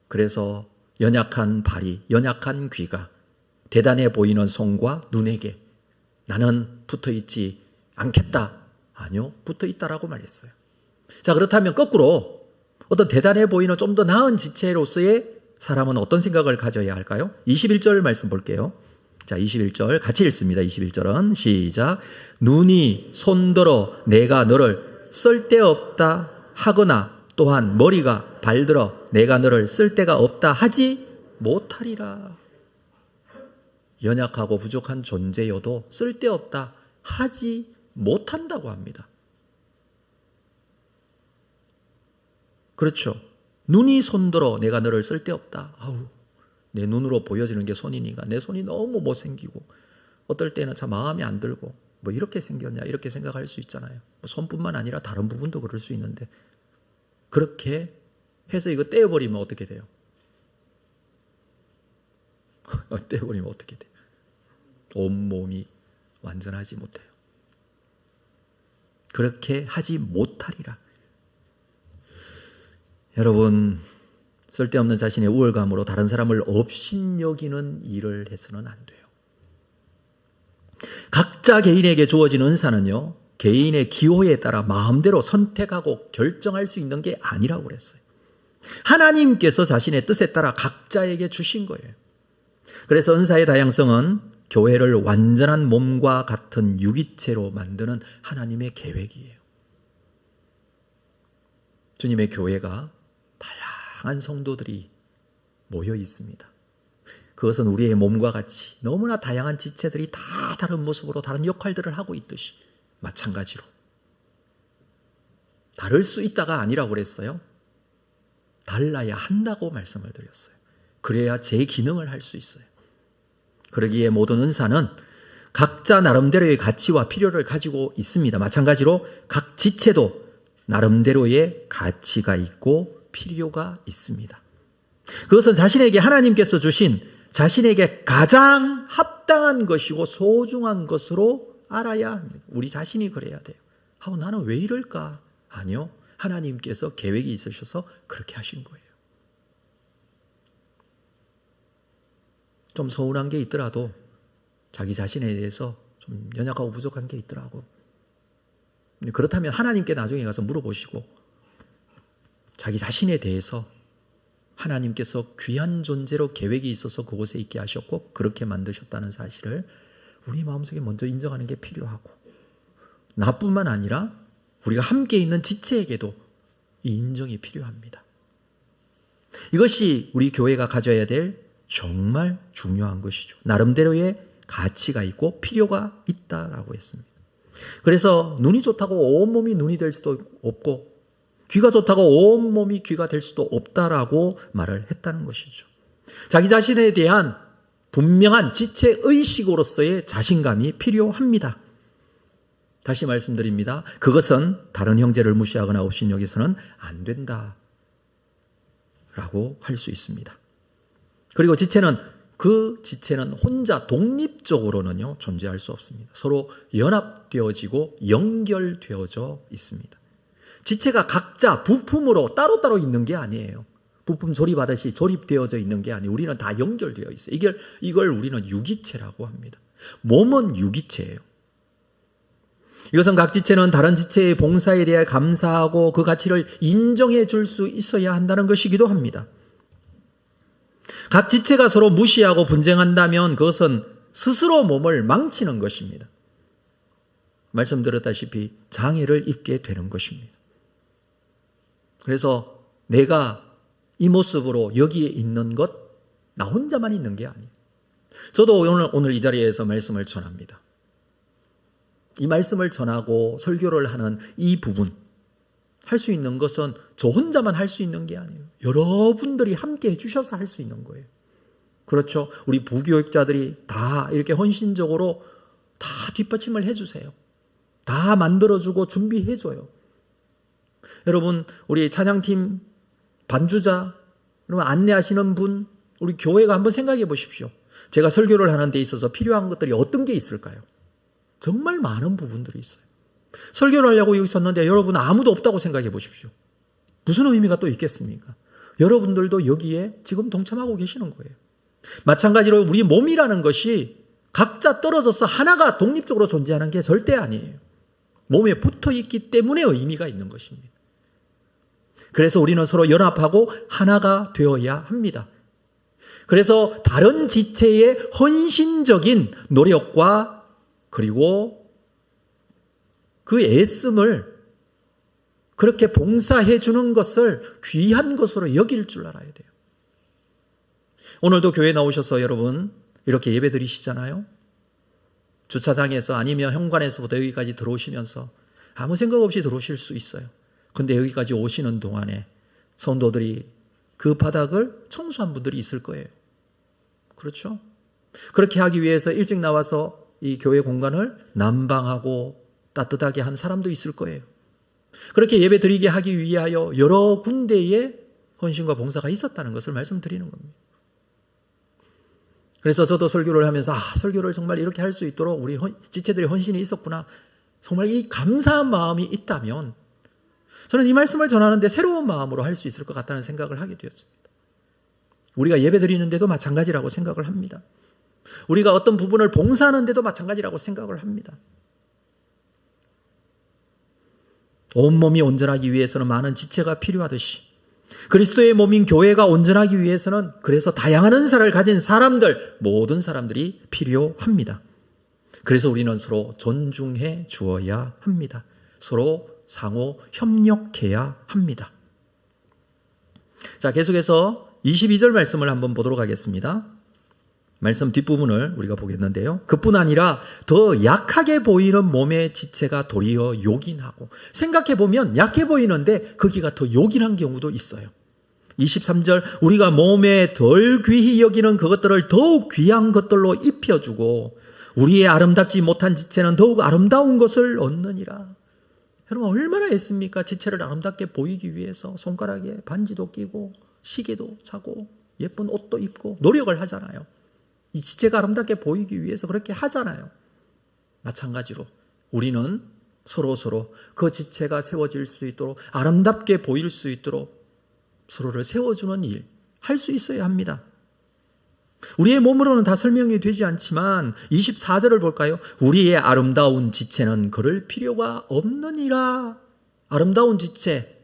그래서 연약한 발이, 연약한 귀가, 대단해 보이는 손과 눈에게 나는 붙어있지 않겠다. 아니요, 붙어있다라고 말했어요. 자, 그렇다면 거꾸로 어떤 대단해 보이는 좀 더 나은 지체로서의 사람은 어떤 생각을 가져야 할까요? 21절 말씀 볼게요. 자, 21절 같이 읽습니다. 21절은 시작. 눈이 손들어 내가 너를 쓸데없다 하거나 또한 머리가 발들어 내가 너를 쓸데가 없다 하지 못하리라. 연약하고 부족한 존재여도 쓸데없다 하지 못한다고 합니다. 그렇죠. 눈이 손들어 내가 너를 쓸데없다. 아우, 내 눈으로 보여지는 게 손이니까 내 손이 너무 못생기고 어떨 때는 참 마음에 안 들고 뭐 이렇게 생겼냐 이렇게 생각할 수 있잖아요. 손뿐만 아니라 다른 부분도 그럴 수 있는데 그렇게 해서 이거 떼어버리면 어떻게 돼요? 떼어버리면 어떻게 돼요? 온몸이 완전하지 못해요. 그렇게 하지 못하리라. 여러분, 쓸데없는 자신의 우월감으로 다른 사람을 업신여기는 일을 해서는 안 돼요. 각자 개인에게 주어진 은사는요, 개인의 기호에 따라 마음대로 선택하고 결정할 수 있는 게 아니라고 그랬어요. 하나님께서 자신의 뜻에 따라 각자에게 주신 거예요. 그래서 은사의 다양성은 교회를 완전한 몸과 같은 유기체로 만드는 하나님의 계획이에요. 주님의 교회가 다양한 성도들이 모여 있습니다. 그것은 우리의 몸과 같이 너무나 다양한 지체들이 다 다른 모습으로 다른 역할들을 하고 있듯이 마찬가지로 다를 수 있다가 아니라고 그랬어요. 달라야 한다고 말씀을 드렸어요. 그래야 제 기능을 할 수 있어요. 그러기에 모든 은사는 각자 나름대로의 가치와 필요를 가지고 있습니다. 마찬가지로 각 지체도 나름대로의 가치가 있고 필요가 있습니다. 그것은 자신에게 하나님께서 주신 자신에게 가장 합당한 것이고 소중한 것으로 알아야 합니다. 우리 자신이 그래야 돼요. 나는 왜 이럴까? 아니요. 하나님께서 계획이 있으셔서 그렇게 하신 거예요. 좀 서운한 게 있더라도 자기 자신에 대해서 좀 연약하고 부족한 게 있더라고. 그렇다면 하나님께 나중에 가서 물어보시고 자기 자신에 대해서 하나님께서 귀한 존재로 계획이 있어서 그곳에 있게 하셨고 그렇게 만드셨다는 사실을 우리 마음속에 먼저 인정하는 게 필요하고 나뿐만 아니라 우리가 함께 있는 지체에게도 이 인정이 필요합니다. 이것이 우리 교회가 가져야 될 정말 중요한 것이죠. 나름대로의 가치가 있고 필요가 있다라고 했습니다. 그래서 눈이 좋다고 온몸이 눈이 될 수도 없고 귀가 좋다고 온몸이 귀가 될 수도 없다라고 말을 했다는 것이죠. 자기 자신에 대한 분명한 지체의식으로서의 자신감이 필요합니다. 다시 말씀드립니다. 그것은 다른 형제를 무시하거나 업신여기서는 안 된다라고 할 수 있습니다. 그리고 지체는 혼자 독립적으로는요 존재할 수 없습니다. 서로 연합되어지고 연결되어져 있습니다. 지체가 각자 부품으로 따로따로 있는 게 아니에요. 부품 조립하듯이 조립되어져 있는 게 아니에요. 우리는 다 연결되어 있어요. 이걸 우리는 유기체라고 합니다. 몸은 유기체예요. 이것은 각 지체는 다른 지체의 봉사에 대해 감사하고 그 가치를 인정해 줄 수 있어야 한다는 것이기도 합니다. 각 지체가 서로 무시하고 분쟁한다면 그것은 스스로 몸을 망치는 것입니다. 말씀드렸다시피 장애를 입게 되는 것입니다. 그래서 내가 이 모습으로 여기에 있는 것, 나 혼자만 있는 게 아니에요. 저도 오늘 이 자리에서 말씀을 전합니다. 이 말씀을 전하고 설교를 하는 이 부분, 할 수 있는 것은 저 혼자만 할 수 있는 게 아니에요. 여러분들이 함께 해주셔서 할 수 있는 거예요. 그렇죠? 우리 부교육자들이 다 이렇게 헌신적으로 다 뒷받침을 해주세요. 다 만들어주고 준비해줘요. 여러분, 우리 찬양팀 반주자, 여러분 안내하시는 분, 우리 교회가 한번 생각해 보십시오. 제가 설교를 하는 데 있어서 필요한 것들이 어떤 게 있을까요? 정말 많은 부분들이 있어요. 설교를 하려고 여기 섰는데 여러분 아무도 없다고 생각해 보십시오. 무슨 의미가 또 있겠습니까? 여러분들도 여기에 지금 동참하고 계시는 거예요. 마찬가지로 우리 몸이라는 것이 각자 떨어져서 하나가 독립적으로 존재하는 게 절대 아니에요. 몸에 붙어 있기 때문에 의미가 있는 것입니다. 그래서 우리는 서로 연합하고 하나가 되어야 합니다. 그래서 다른 지체의 헌신적인 노력과 그리고 그 애씀을 그렇게 봉사해 주는 것을 귀한 것으로 여길 줄 알아야 돼요. 오늘도 교회 나오셔서 여러분 이렇게 예배 드리시잖아요. 주차장에서 아니면 현관에서부터 여기까지 들어오시면서 아무 생각 없이 들어오실 수 있어요. 근데 여기까지 오시는 동안에 성도들이 그 바닥을 청소한 분들이 있을 거예요. 그렇죠? 그렇게 하기 위해서 일찍 나와서 이 교회 공간을 난방하고 따뜻하게 한 사람도 있을 거예요. 그렇게 예배 드리게 하기 위하여 여러 군데의 헌신과 봉사가 있었다는 것을 말씀드리는 겁니다. 그래서 저도 설교를 하면서 설교를 정말 이렇게 할 수 있도록 우리 지체들의 헌신이 있었구나. 정말 이 감사한 마음이 있다면 저는 이 말씀을 전하는데 새로운 마음으로 할 수 있을 것 같다는 생각을 하게 되었습니다. 우리가 예배 드리는데도 마찬가지라고 생각을 합니다. 우리가 어떤 부분을 봉사하는데도 마찬가지라고 생각을 합니다. 온몸이 온전하기 위해서는 많은 지체가 필요하듯이 그리스도의 몸인 교회가 온전하기 위해서는 그래서 다양한 은사를 가진 사람들, 모든 사람들이 필요합니다. 그래서 우리는 서로 존중해 주어야 합니다. 서로 상호 협력해야 합니다. 자, 계속해서 22절 말씀을 한번 보도록 하겠습니다. 말씀 뒷부분을 우리가 보겠는데요. 그뿐 아니라 더 약하게 보이는 몸의 지체가 도리어 요긴하고, 생각해보면 약해 보이는데 거기가 더 요긴한 경우도 있어요. 23절 우리가 몸에 덜 귀히 여기는 그것들을 더욱 귀한 것들로 입혀주고 우리의 아름답지 못한 지체는 더욱 아름다운 것을 얻느니라. 여러분 얼마나 했습니까? 지체를 아름답게 보이기 위해서 손가락에 반지도 끼고 시계도 차고 예쁜 옷도 입고 노력을 하잖아요. 이 지체가 아름답게 보이기 위해서 그렇게 하잖아요. 마찬가지로 우리는 서로 그 지체가 세워질 수 있도록 아름답게 보일 수 있도록 서로를 세워주는 일 할 수 있어야 합니다. 우리의 몸으로는 다 설명이 되지 않지만 24절을 볼까요? 우리의 아름다운 지체는 그럴 필요가 없느니라. 아름다운 지체,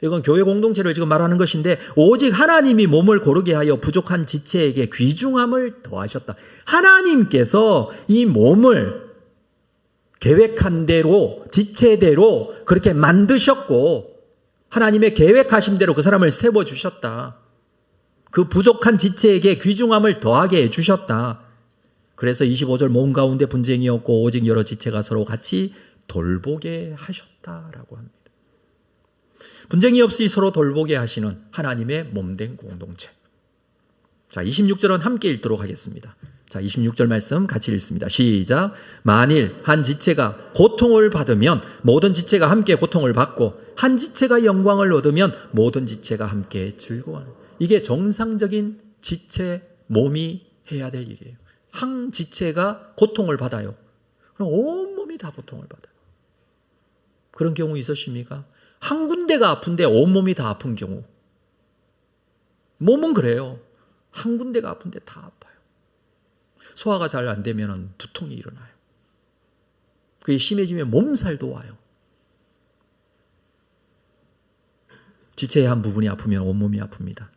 이건 교회 공동체를 지금 말하는 것인데 오직 하나님이 몸을 고르게 하여 부족한 지체에게 귀중함을 더하셨다. 하나님께서 이 몸을 계획한 대로 지체대로 그렇게 만드셨고 하나님의 계획하신 대로 그 사람을 세워주셨다. 그 부족한 지체에게 귀중함을 더하게 해주셨다. 그래서 25절 몸 가운데 분쟁이 없고 오직 여러 지체가 서로 같이 돌보게 하셨다라고 합니다. 분쟁이 없이 서로 돌보게 하시는 하나님의 몸된 공동체. 자, 26절은 함께 읽도록 하겠습니다. 자, 26절 말씀 같이 읽습니다. 시작. 만일 한 지체가 고통을 받으면 모든 지체가 함께 고통을 받고 한 지체가 영광을 얻으면 모든 지체가 함께 즐거워하는. 이게 정상적인 지체 몸이 해야 될 일이에요. 한 지체가 고통을 받아요. 그럼 온몸이 다 고통을 받아요. 그런 경우 있으십니까? 한 군데가 아픈데 온몸이 다 아픈 경우. 몸은 그래요. 한 군데가 아픈데 다 아파요. 소화가 잘 안 되면 두통이 일어나요. 그게 심해지면 몸살도 와요. 지체의 한 부분이 아프면 온몸이 아픕니다.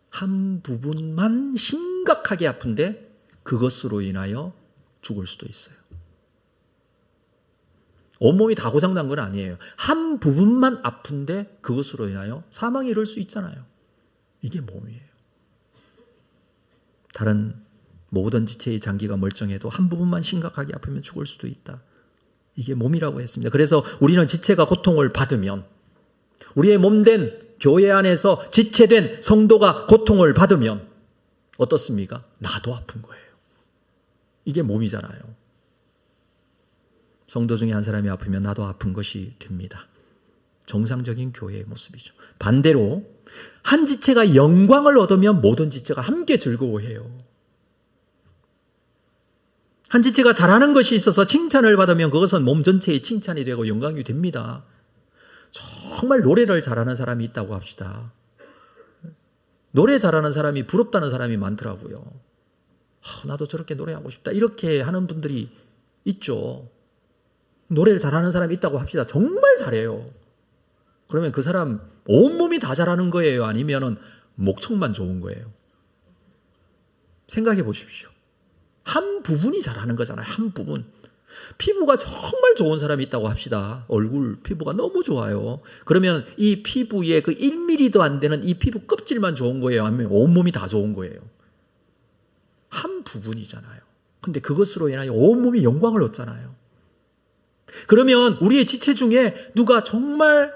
한 부분만 심각하게 아픈데 그것으로 인하여 죽을 수도 있어요. 온몸이 다 고장난 건 아니에요. 한 부분만 아픈데 그것으로 인하여 사망에 이를 수 있잖아요. 이게 몸이에요. 다른 모든 지체의 장기가 멀쩡해도 한 부분만 심각하게 아프면 죽을 수도 있다. 이게 몸이라고 했습니다. 그래서 우리는 지체가 고통을 받으면, 우리의 몸된 교회 안에서 지체된 성도가 고통을 받으면 어떻습니까? 나도 아픈 거예요. 이게 몸이잖아요. 성도 중에 한 사람이 아프면 나도 아픈 것이 됩니다. 정상적인 교회의 모습이죠. 반대로 한 지체가 영광을 얻으면 모든 지체가 함께 즐거워해요. 한 지체가 잘하는 것이 있어서 칭찬을 받으면 그것은 몸 전체의 칭찬이 되고 영광이 됩니다. 정말 노래를 잘하는 사람이 있다고 합시다. 노래 잘하는 사람이 부럽다는 사람이 많더라고요. 나도 저렇게 노래하고 싶다. 이렇게 하는 분들이 있죠. 노래를 잘하는 사람이 있다고 합시다. 정말 잘해요. 그러면 그 사람 온몸이 다 잘하는 거예요? 아니면 목청만 좋은 거예요? 생각해 보십시오. 한 부분이 잘하는 거잖아요. 한 부분. 피부가 정말 좋은 사람이 있다고 합시다. 얼굴 피부가 너무 좋아요. 그러면 이 피부에 그 1mm도 안 되는 이 피부 껍질만 좋은 거예요? 아니면 온몸이 다 좋은 거예요? 한 부분이잖아요. 근데 그것으로 인하여 온몸이 영광을 얻잖아요. 그러면 우리의 지체 중에 누가 정말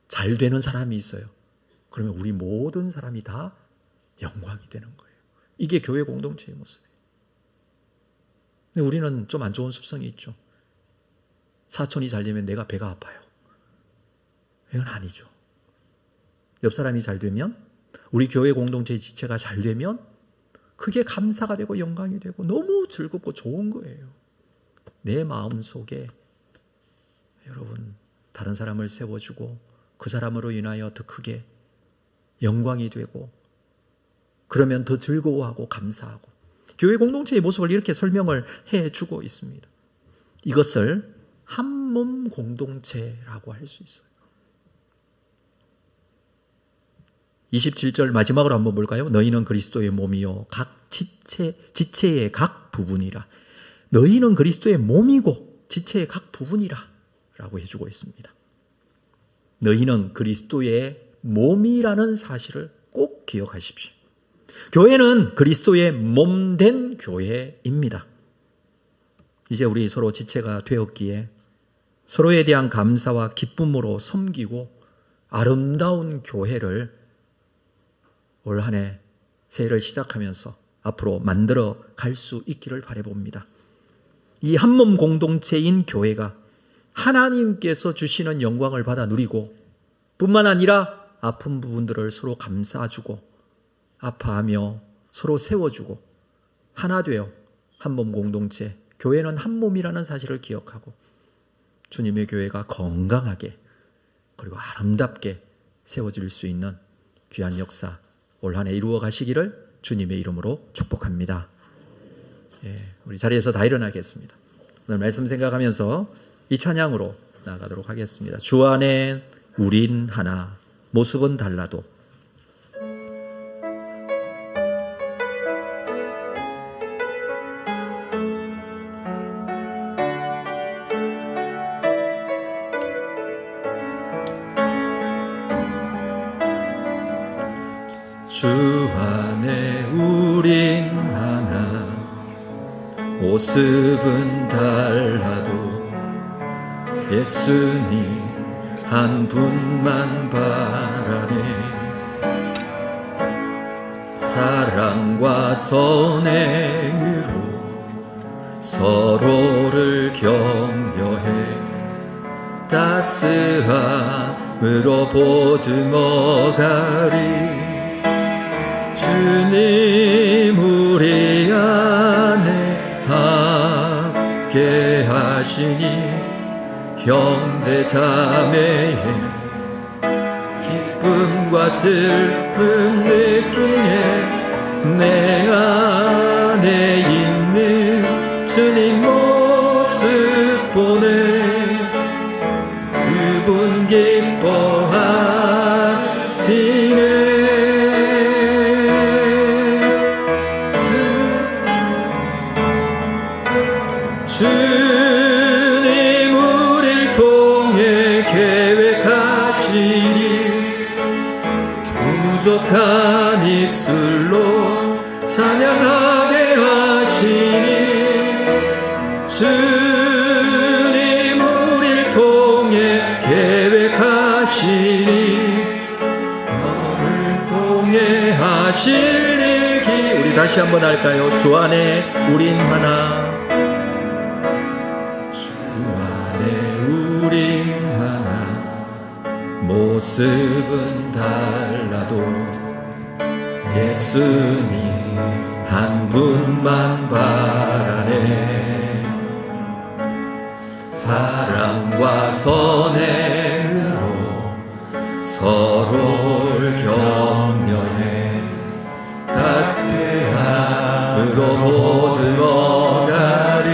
잘 되는 사람이 있어요. 그러면 우리 모든 사람이 다 영광이 되는 거예요. 이게 교회 공동체의 모습이에요. 근데 우리는 좀 안 좋은 습성이 있죠. 사촌이 잘 되면 내가 배가 아파요. 이건 아니죠. 옆 사람이 잘 되면, 우리 교회 공동체의 지체가 잘 되면 그게 감사가 되고 영광이 되고 너무 즐겁고 좋은 거예요. 내 마음 속에 여러분 다른 사람을 세워주고 그 사람으로 인하여 더 크게 영광이 되고, 그러면 더 즐거워하고 감사하고, 교회 공동체의 모습을 이렇게 설명을 해주고 있습니다. 이것을 한몸 공동체라고 할 수 있어요. 27절 마지막으로 한번 볼까요? 너희는 그리스도의 몸이요 각 지체의 각 부분이라. 너희는 그리스도의 몸이고 지체의 각 부분이라 라고 해주고 있습니다. 너희는 그리스도의 몸이라는 사실을 꼭 기억하십시오. 교회는 그리스도의 몸된 교회입니다. 이제 우리 서로 지체가 되었기에 서로에 대한 감사와 기쁨으로 섬기고 아름다운 교회를 올 한 해 새해를 시작하면서 앞으로 만들어 갈 수 있기를 바라봅니다. 이 한몸 공동체인 교회가 하나님께서 주시는 영광을 받아 누리고, 뿐만 아니라 아픈 부분들을 서로 감싸주고 아파하며 서로 세워주고 하나 되어 한몸 공동체, 교회는 한 몸이라는 사실을 기억하고 주님의 교회가 건강하게 그리고 아름답게 세워질 수 있는 귀한 역사 올 한 해 이루어 가시기를 주님의 이름으로 축복합니다. 우리 자리에서 다 일어나겠습니다. 오늘 말씀 생각하면서 이 찬양으로 나아가도록 하겠습니다. 주 안에 우린 하나, 모습은 달라도. 주 안에 우린 하나, 모습은 달라도 예수님 한 분만 바라네. 사랑과 선행으로 서로를 격려해 따스함으로 보듬어가리. 주님 우리 안에 함께 하시니 형제 자매의 기쁨과 슬픔 느끼네. 내 안에 있는 주님 모습 보네. 그분 기뻐하시네. 주님 우리 하시니 부족한 입술로 찬양하게 하시니 주님 우리를 통해 계획하시니 너를 통해 하실 일 우리 다시 한번 할까요? 주 안에 우린 하나 주 안에 우린 하나 모습은 달라도 예수님 한 분만 바라네 사랑과 선행으로 서로를 격려해 따스함으로 보듬어가리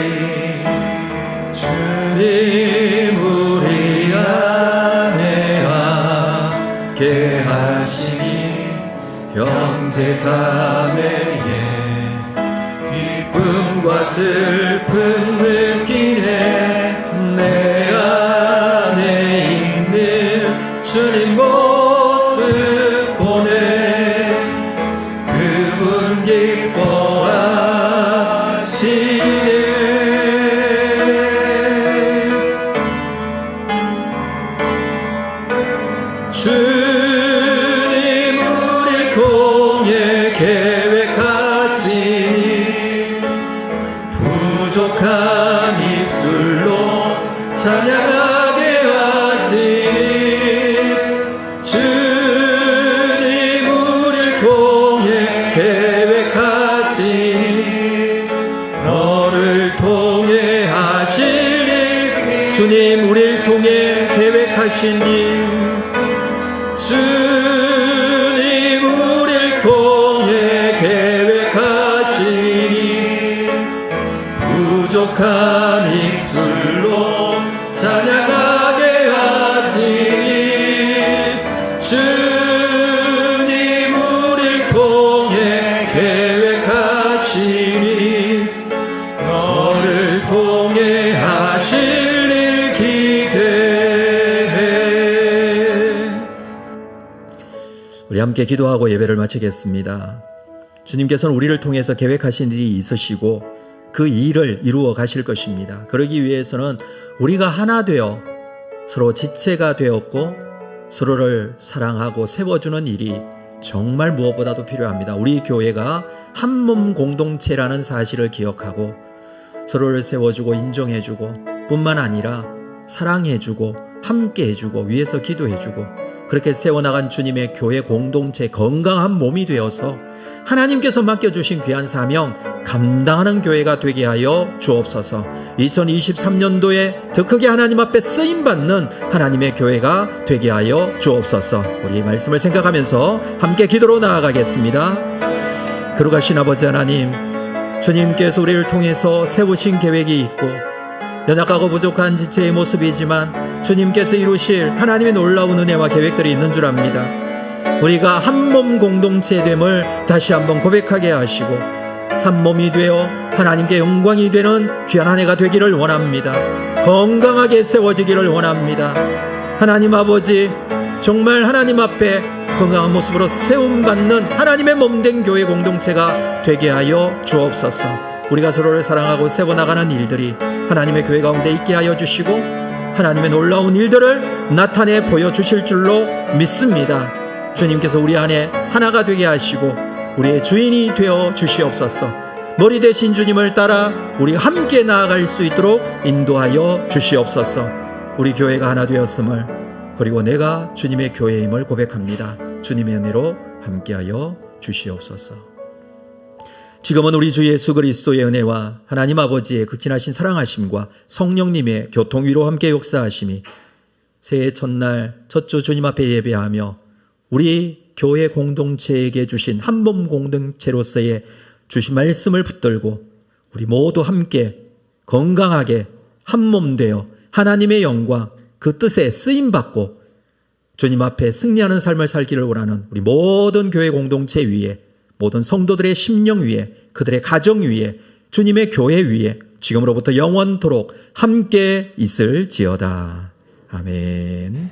주님 우리 안에 함께 하시니 형제 자매의 기쁨과 슬픔 느끼네 내 안에 있는 주님 모습 보네 그분 기뻐하시네 주님 우릴 통해 계획하시니 부족한 입술로 찬양하게 하시니 주님 우릴 통해 계획하시니 너를 통해 하실 일 주님 우릴 통해 계획하시니 주님 우릴 통해 계획하시니 부족한 입술로 찬양하게 하시니 주님 우릴 통해 계획하시니 너를 통해 하실 일 기대해. 우리 함께 기도하고 예배를 마치겠습니다. 주님께서는 우리를 통해서 계획하신 일이 있으시고 그 일을 이루어 가실 것입니다. 그러기 위해서는 우리가 하나 되어 서로 지체가 되었고 서로를 사랑하고 세워주는 일이 정말 무엇보다도 필요합니다. 우리 교회가 한 몸 공동체라는 사실을 기억하고 서로를 세워주고 인정해주고 뿐만 아니라 사랑해주고 함께해주고 위에서 기도해주고 그렇게 세워나간 주님의 교회 공동체 건강한 몸이 되어서 하나님께서 맡겨주신 귀한 사명 감당하는 교회가 되게 하여 주옵소서. 2023년도에 더 크게 하나님 앞에 쓰임받는 하나님의 교회가 되게 하여 주옵소서. 우리 말씀을 생각하면서 함께 기도로 나아가겠습니다. 거룩하신 아버지 하나님, 주님께서 우리를 통해서 세우신 계획이 있고 연약하고 부족한 지체의 모습이지만 주님께서 이루실 하나님의 놀라운 은혜와 계획들이 있는 줄 압니다. 우리가 한 몸 공동체됨을 다시 한번 고백하게 하시고 한 몸이 되어 하나님께 영광이 되는 귀한 한 해가 되기를 원합니다. 건강하게 세워지기를 원합니다. 하나님 아버지, 정말 하나님 앞에 건강한 모습으로 세움받는 하나님의 몸된 교회 공동체가 되게 하여 주옵소서. 우리가 서로를 사랑하고 세워나가는 일들이 하나님의 교회 가운데 있게 하여 주시고 하나님의 놀라운 일들을 나타내 보여주실 줄로 믿습니다. 주님께서 우리 안에 하나가 되게 하시고 우리의 주인이 되어 주시옵소서. 머리 되신 주님을 따라 우리가 함께 나아갈 수 있도록 인도하여 주시옵소서. 우리 교회가 하나 되었음을, 그리고 내가 주님의 교회임을 고백합니다. 주님의 은혜로 함께하여 주시옵소서. 지금은 우리 주 예수 그리스도의 은혜와 하나님 아버지의 극진하신 사랑하심과 성령님의 교통위로 함께 역사하심이 새해 첫날 첫 주 주님 앞에 예배하며 우리 교회 공동체에게 주신 한 몸 공동체로서의 주신 말씀을 붙들고 우리 모두 함께 건강하게 한 몸 되어 하나님의 영광 그 뜻에 쓰임받고 주님 앞에 승리하는 삶을 살기를 원하는 우리 모든 교회 공동체 위에, 모든 성도들의 심령 위에, 그들의 가정 위에, 주님의 교회 위에 지금으로부터 영원토록 함께 있을지어다. 아멘.